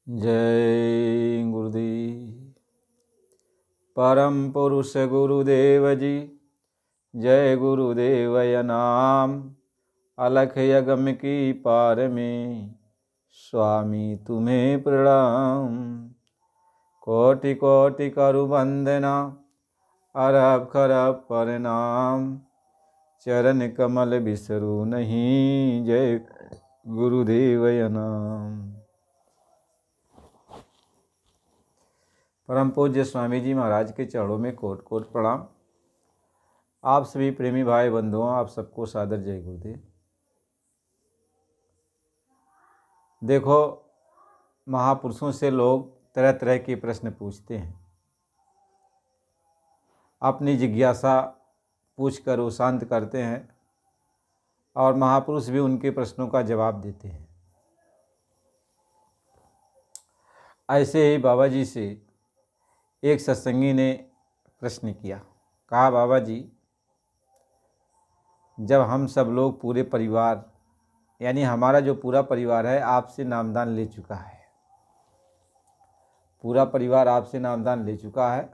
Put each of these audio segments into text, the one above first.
जय गुरुदेव। परम पुरुष गुरुदेव जी, जय गुरुदेवय नाम। अलख यगम की पार में स्वामी तुम्हें प्रणाम। कोटि कोटि करु वंदना, अरब खरब प्रणाम। चरण कमल बिसरू नहीं, जय गुरुदेवय नाम। परम पूज्य स्वामी जी महाराज के चरणों में कोट कोट प्रणाम। आप सभी प्रेमी भाई बंधुओं, आप सबको सादर जय गुरुदेव। देखो, महापुरुषों से लोग तरह तरह के प्रश्न पूछते हैं, अपनी जिज्ञासा पूछकर वो शांत करते हैं और महापुरुष भी उनके प्रश्नों का जवाब देते हैं। ऐसे ही बाबा जी से एक सत्संगी ने प्रश्न किया। कहा, बाबा जी, जब हम सब लोग पूरे परिवार, यानी हमारा जो पूरा परिवार है, आपसे नामदान ले चुका है, पूरा परिवार आपसे नामदान ले चुका है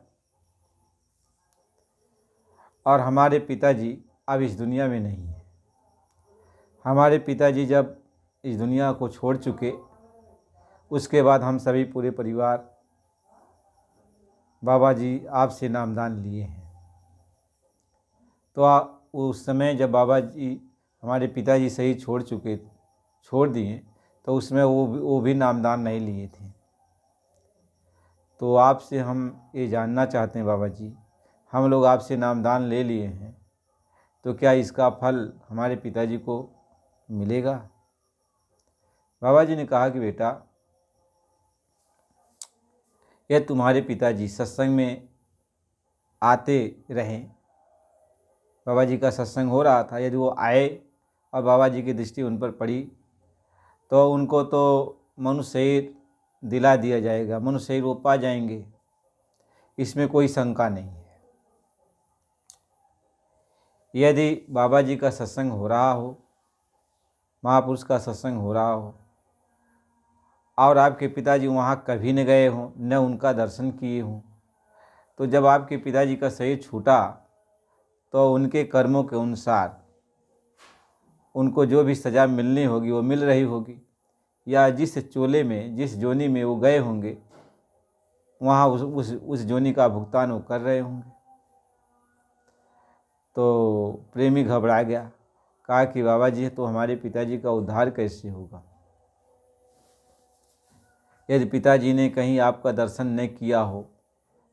और हमारे पिताजी अब इस दुनिया में नहीं है। हमारे पिताजी जब इस दुनिया को छोड़ चुके, उसके बाद हम सभी पूरे परिवार बाबा जी आपसे नामदान लिए हैं। तो उस समय जब बाबा जी हमारे पिताजी सही छोड़ दिए, तो उसमें वो भी नामदान नहीं लिए थे। तो आपसे हम ये जानना चाहते हैं बाबा जी, हम लोग आपसे नामदान ले लिए हैं, तो क्या इसका फल हमारे पिताजी को मिलेगा? बाबा जी ने कहा कि बेटा, यह तुम्हारे पिताजी सत्संग में आते रहें, बाबा जी का सत्संग हो रहा था, यदि वो आए और बाबा जी की दृष्टि उन पर पड़ी तो उनको तो मनुष्य शरीर दिला दिया जाएगा, मनुष्य शरीर वो पा जाएंगे, इसमें कोई शंका नहीं है। यदि बाबा जी का सत्संग हो रहा हो, महापुरुष का सत्संग हो रहा हो और आपके पिताजी वहाँ कभी न गए हों, न उनका दर्शन किए हों, तो जब आपके पिताजी का शरीर छूटा तो उनके कर्मों के अनुसार उनको जो भी सज़ा मिलनी होगी वो मिल रही होगी, या जिस चोले में, जिस जोनी में वो गए होंगे, वहाँ उस जोनी का भुगतान वो कर रहे होंगे। तो प्रेमी घबरा गया। कहा कि बाबा जी, तो हमारे पिताजी का उद्धार कैसे होगा? यदि पिताजी ने कहीं आपका दर्शन न किया हो,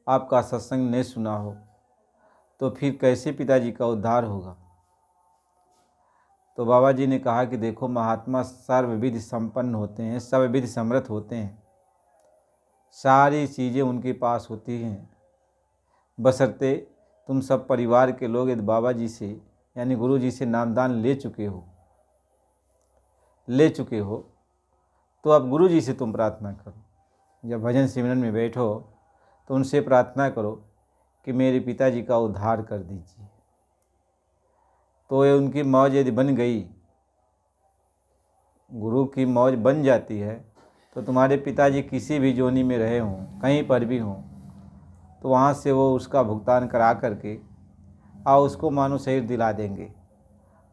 आपका सत्संग न सुना हो, तो फिर कैसे पिताजी का उद्धार होगा? तो बाबा जी ने कहा कि देखो, महात्मा सर्वविधि संपन्न होते हैं, सर्वविधि समर्थ होते हैं, सारी चीज़ें उनके पास होती हैं, बशर्ते तुम सब परिवार के लोग यदि बाबा जी से, यानी गुरु जी से नामदान ले चुके हो तो अब गुरु जी से तुम प्रार्थना करो। जब भजन सिमरन में बैठो तो उनसे प्रार्थना करो कि मेरे पिताजी का उद्धार कर दीजिए। तो ये उनकी मौज यदि बन गई, गुरु की मौज बन जाती है, तो तुम्हारे पिताजी किसी भी जोनी में रहे हों, कहीं पर भी हों, तो वहाँ से वो उसका भुगतान करा करके और उसको मानो शरीर दिला देंगे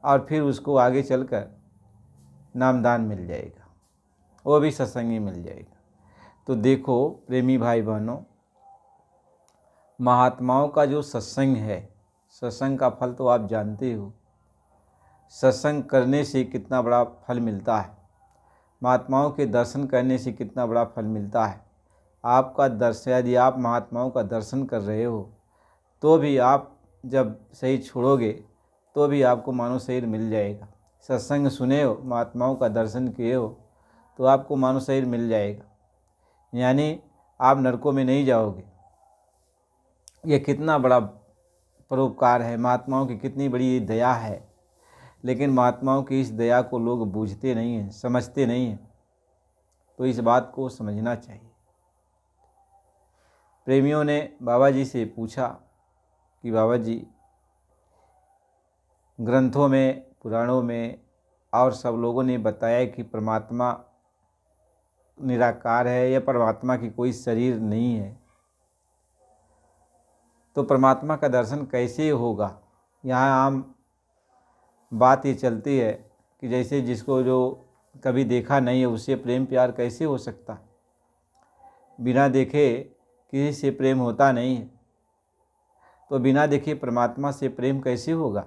और फिर उसको आगे चलकर नामदान मिल जाएगा, वो भी सत्संगी मिल जाएगा। तो देखो प्रेमी भाई बहनों, महात्माओं का जो सत्संग है, सत्संग का फल तो आप जानते हो, सत्संग करने से कितना बड़ा फल मिलता है, महात्माओं के दर्शन करने से कितना बड़ा फल मिलता है। आपका दर्शन, यदि आप महात्माओं का दर्शन कर रहे हो तो भी आप जब शरीर छोड़ोगे तो भी आपको मानव शरीर मिल जाएगा। सत्संग सुने हो, महात्माओं का दर्शन किए हो, तो आपको मानव शरीर मिल जाएगा, यानी आप नरकों में नहीं जाओगे। ये कितना बड़ा परोपकार है, महात्माओं की कितनी बड़ी दया है। लेकिन महात्माओं की इस दया को लोग बूझते नहीं हैं, समझते नहीं हैं, तो इस बात को समझना चाहिए। प्रेमियों ने बाबा जी से पूछा कि बाबा जी, ग्रंथों में, पुराणों में और सब लोगों ने बताया कि परमात्मा निराकार है या परमात्मा की कोई शरीर नहीं है, तो परमात्मा का दर्शन कैसे होगा। यहाँ आम बात ये चलती है कि जैसे जिसको जो कभी देखा नहीं है उससे प्रेम प्यार कैसे हो सकता। बिना देखे किसी से प्रेम होता नहीं है, तो बिना देखे परमात्मा से प्रेम कैसे होगा।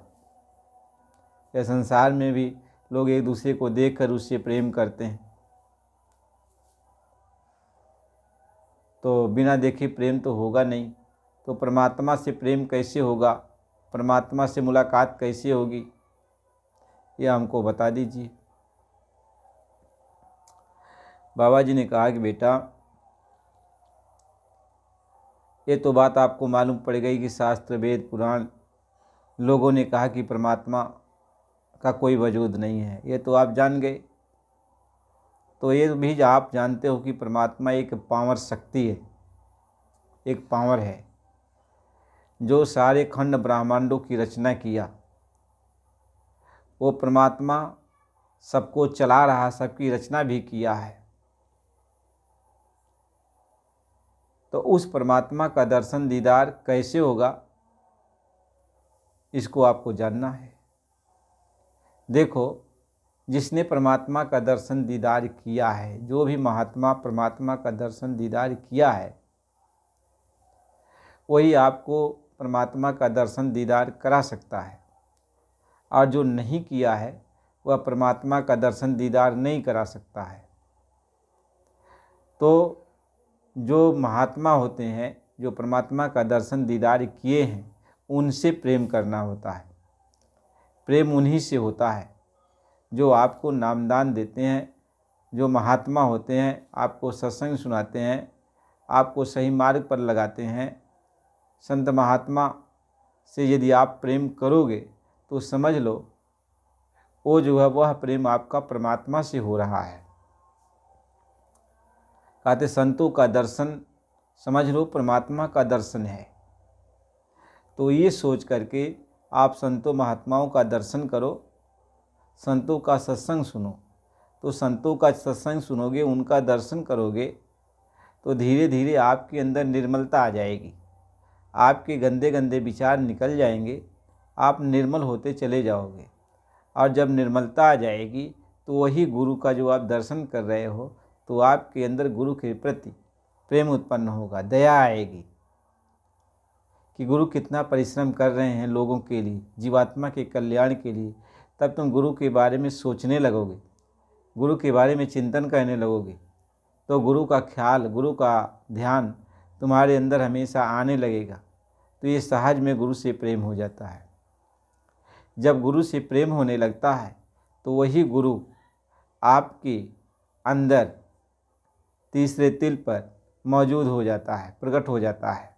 या संसार में भी लोग एक दूसरे को देखकर उससे प्रेम करते हैं, तो बिना देखे प्रेम तो होगा नहीं। तो परमात्मा से प्रेम कैसे होगा, परमात्मा से मुलाकात कैसे होगी, यह हमको बता दीजिए। बाबा जी ने कहा कि बेटा ये तो बात आपको मालूम पड़ गई कि शास्त्र वेद पुराण लोगों ने कहा कि परमात्मा का कोई वजूद नहीं है, ये तो आप जान गए। तो ये भी आप जानते हो कि परमात्मा एक पावर शक्ति है, एक पावर है जो सारे खंड ब्रह्मांडों की रचना किया। वो परमात्मा सबको चला रहा, सबकी रचना भी किया है। तो उस परमात्मा का दर्शन दीदार कैसे होगा, इसको आपको जानना है। देखो, जिसने परमात्मा का दर्शन दीदार किया है, जो भी महात्मा परमात्मा का दर्शन दीदार किया है, वही आपको परमात्मा का दर्शन दीदार करा सकता है। और जो नहीं किया है वह परमात्मा का दर्शन दीदार नहीं करा सकता है। तो जो महात्मा होते हैं, जो परमात्मा का दर्शन दीदार किए हैं, उनसे प्रेम करना होता है। प्रेम उन्हीं से होता है जो आपको नामदान देते हैं, जो महात्मा होते हैं, आपको सत्संग सुनाते हैं, आपको सही मार्ग पर लगाते हैं। संत महात्मा से यदि आप प्रेम करोगे तो समझ लो वो जो है वह प्रेम आपका परमात्मा से हो रहा है। कहते संतों का दर्शन समझ लो परमात्मा का दर्शन है। तो ये सोच करके आप संतों महात्माओं का दर्शन करो, संतों का सत्संग सुनो। तो संतों का सत्संग सुनोगे, उनका दर्शन करोगे, तो धीरे धीरे आपके अंदर निर्मलता आ जाएगी, आपके गंदे गंदे विचार निकल जाएंगे, आप निर्मल होते चले जाओगे। और जब निर्मलता आ जाएगी तो वही गुरु का जो आप दर्शन कर रहे हो, तो आपके अंदर गुरु के प्रति प्रेम उत्पन्न होगा, दया आएगी कि गुरु कितना परिश्रम कर रहे हैं लोगों के लिए, जीवात्मा के कल्याण के लिए। तब तुम गुरु के बारे में सोचने लगोगे, गुरु के बारे में चिंतन करने लगोगे, तो गुरु का ख्याल, गुरु का ध्यान तुम्हारे अंदर हमेशा आने लगेगा। तो ये सहज में गुरु से प्रेम हो जाता है। जब गुरु से प्रेम होने लगता है तो वही गुरु आपके अंदर तीसरे तिल पर मौजूद हो जाता है, प्रकट हो जाता है।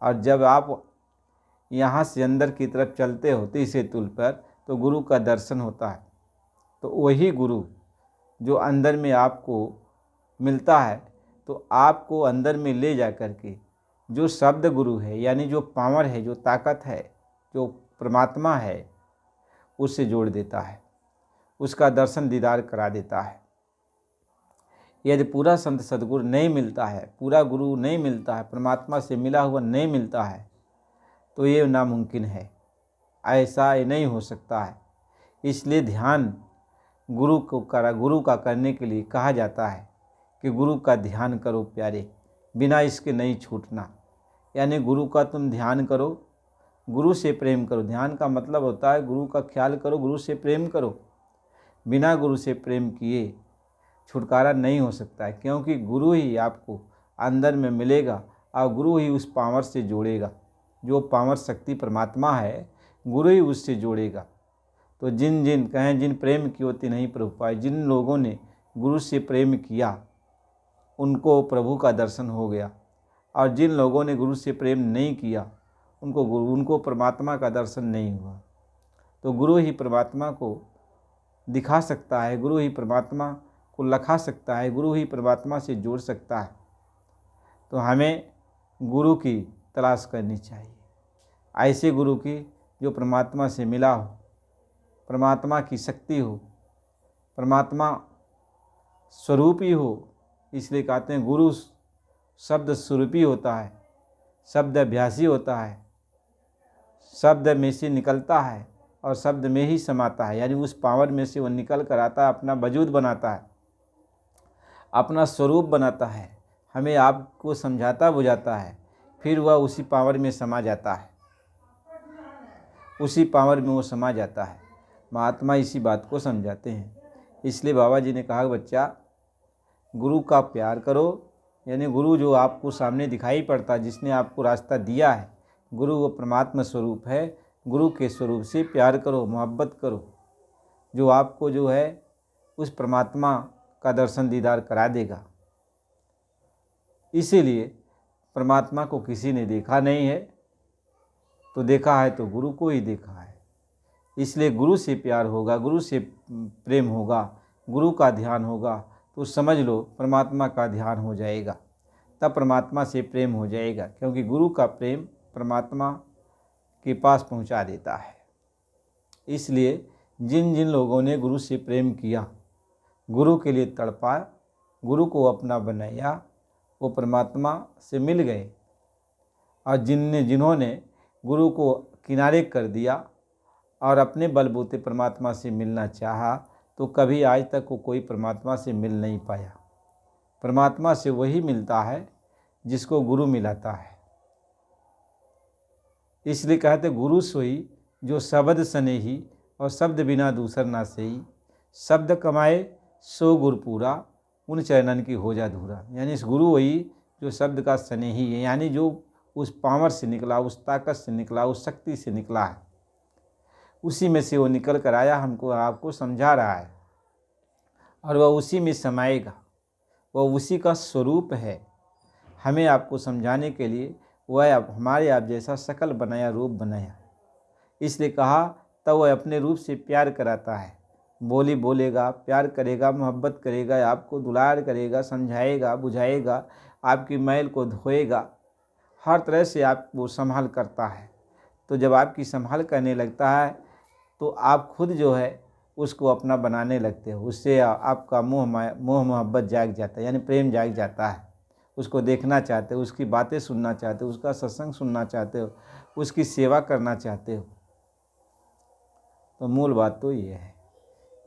और जब आप यहाँ से अंदर की तरफ चलते हो तीसरे तिल पर, तो गुरु का दर्शन होता है। तो वही गुरु जो अंदर में आपको मिलता है, तो आपको अंदर में ले जा कर के जो शब्द गुरु है, यानी जो पावर है, जो ताकत है, जो परमात्मा है, उससे जोड़ देता है, उसका दर्शन दीदार करा देता है। यदि पूरा संत सद्गुरु नहीं मिलता है, पूरा गुरु नहीं मिलता है, परमात्मा से मिला हुआ नहीं मिलता है, तो ये नामुमकिन है, ऐसा ये नहीं हो सकता है। इसलिए ध्यान गुरु का करने के लिए कहा जाता है कि गुरु का ध्यान करो प्यारे, बिना इसके नहीं छूटना। यानी गुरु का तुम ध्यान करो, गुरु से प्रेम करो। ध्यान का मतलब होता है गुरु का ख्याल करो, गुरु से प्रेम करो। बिना गुरु से प्रेम किए छुटकारा नहीं हो सकता है, क्योंकि गुरु ही आपको अंदर में मिलेगा और गुरु ही उस पावर से जोड़ेगा। जो पावर शक्ति परमात्मा है, गुरु ही उससे जोड़ेगा। तो जिन प्रेम की होती नहीं प्रभु पाए, जिन लोगों ने गुरु से प्रेम किया उनको प्रभु का दर्शन हो गया, और जिन लोगों ने गुरु से प्रेम नहीं किया उनको परमात्मा का दर्शन नहीं हुआ। तो गुरु ही परमात्मा को दिखा सकता है, गुरु ही परमात्मा को लखा सकता है, गुरु ही परमात्मा से जोड़ सकता है। तो हमें गुरु की तलाश करनी चाहिए, ऐसे गुरु की जो परमात्मा से मिला हो, परमात्मा की शक्ति हो, परमात्मा स्वरूप ही हो, इसलिए कहते हैं गुरु शब्द स्वरूपी होता है, शब्द अभ्यासी होता है, शब्द में से निकलता है और शब्द में ही समाता है, यानी उस पावर में से वो निकल कर आता है, अपना वजूद बनाता है, अपना स्वरूप बनाता है, हमें आपको समझाता बुझाता है, फिर वह उसी पावर में समा जाता है, उसी पावर में वो समा जाता है। महात्मा इसी बात को समझाते हैं। इसलिए बाबा जी ने कहा बच्चा गुरु का प्यार करो, यानी गुरु जो आपको सामने दिखाई पड़ता है, जिसने आपको रास्ता दिया है, गुरु वो परमात्मा स्वरूप है। गुरु के स्वरूप से प्यार करो, मोहब्बत करो, जो आपको जो है उस परमात्मा का दर्शन दीदार करा देगा। इसीलिए परमात्मा को किसी ने देखा नहीं है, तो देखा है तो गुरु को ही देखा है। इसलिए गुरु से प्यार होगा, गुरु से प्रेम होगा, गुरु का ध्यान होगा, तो समझ लो परमात्मा का ध्यान हो जाएगा, तब परमात्मा से प्रेम हो जाएगा, क्योंकि गुरु का प्रेम परमात्मा के पास पहुंचा देता है। इसलिए जिन जिन लोगों ने गुरु से प्रेम किया, गुरु के लिए तड़पा, गुरु को अपना बनाया, वो परमात्मा से मिल गए। और जिन्होंने गुरु को किनारे कर दिया और अपने बलबूते परमात्मा से मिलना चाहा, तो कभी आज तक वो कोई परमात्मा से मिल नहीं पाया। परमात्मा से वही मिलता है जिसको गुरु मिलाता है। इसलिए कहते गुरु सोई जो शब्द सनेही और शब्द बिना दूसर ना सही, शब्द कमाए सो गुर पूरा, उन चरणन की हो जा धूरा। यानी इस गुरु वही जो शब्द का स्नेही है, यानी जो उस पावर से निकला, उस ताकत से निकला, उस शक्ति से निकला है, उसी में से वो निकल कर आया, हमको आपको समझा रहा है, और वह उसी में समाएगा। वह उसी का स्वरूप है। हमें आपको समझाने के लिए वह हमारे आप जैसा शकल बनाया, रूप बनाया। इसलिए कहा तब वह अपने रूप से प्यार कराता है। बोली बोलेगा, प्यार करेगा, मोहब्बत करेगा, आपको दुलार करेगा, समझाएगा, बुझाएगा, आपकी मैल को धोएगा, हर तरह से आपको संभाल करता है। तो जब आपकी संभाल करने लगता है तो आप खुद जो है उसको अपना बनाने लगते हो। उससे आपका मोह मोहब्बत जाग जाता है, यानी प्रेम जाग जाता है। उसको देखना चाहते हो, उसकी बातें सुनना चाहते हो, उसका सत्संग सुनना चाहते हो, उसकी सेवा करना चाहते हो। तो मूल बात तो ये है।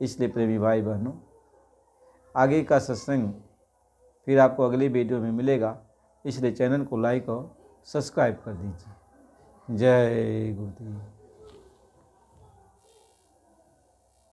इसलिए प्रेमी भाई बहनों, आगे का सत्संग फिर आपको अगली वीडियो में मिलेगा। इसलिए चैनल को लाइक और सब्सक्राइब कर दीजिए। जय गुरुदेव।